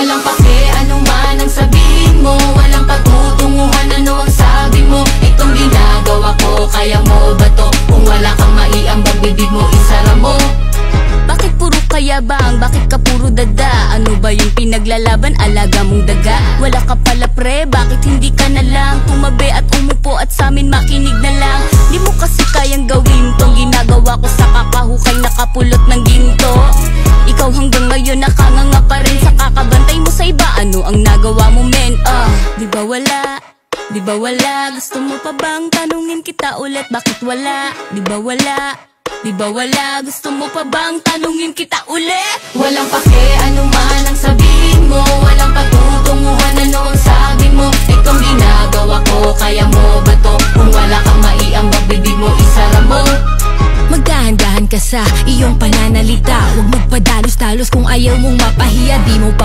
Walang pake anuman ang sabihin mo, walang patutunguhan ano ang sabi mo. Itong ginagawa ko, kaya mo ba to? Kung wala kang maiambag, bibig mo isara mo. Bakit puro kayabang? Bakit ka puro dada? Ano ba yung pinaglalaban? Alaga mong daga? Wala ka pala pre, bakit hindi ka na lang tumabi at umupo at sa amin makinig na lang? Di mo kasi kayang gawin tong ginagawa ko sa kakahukay na kapulot ng ginto. Ikaw hanggang ngayon nakanganga pa rin sa kakabantay mo sa iba. Ano ang nagawa mo men? Di ba wala? Di ba wala? Gusto mo pa bang tanungin kita ulit? Bakit wala? Di ba wala? Di ba wala? Gusto mo pa bang tanungin kita ulit? Walang pake anuman ang sabihin mo, walang patutunguhan ano ang sabi mo. Itong ginagawa ko, kaya mo ba to? Kung wala kang maiambag, bibig mo isara mo. Magdahan-dahan ka sa iyong pananalita, huwag magpadalos-dalos kung ayaw mong mapahiya. Di mo pa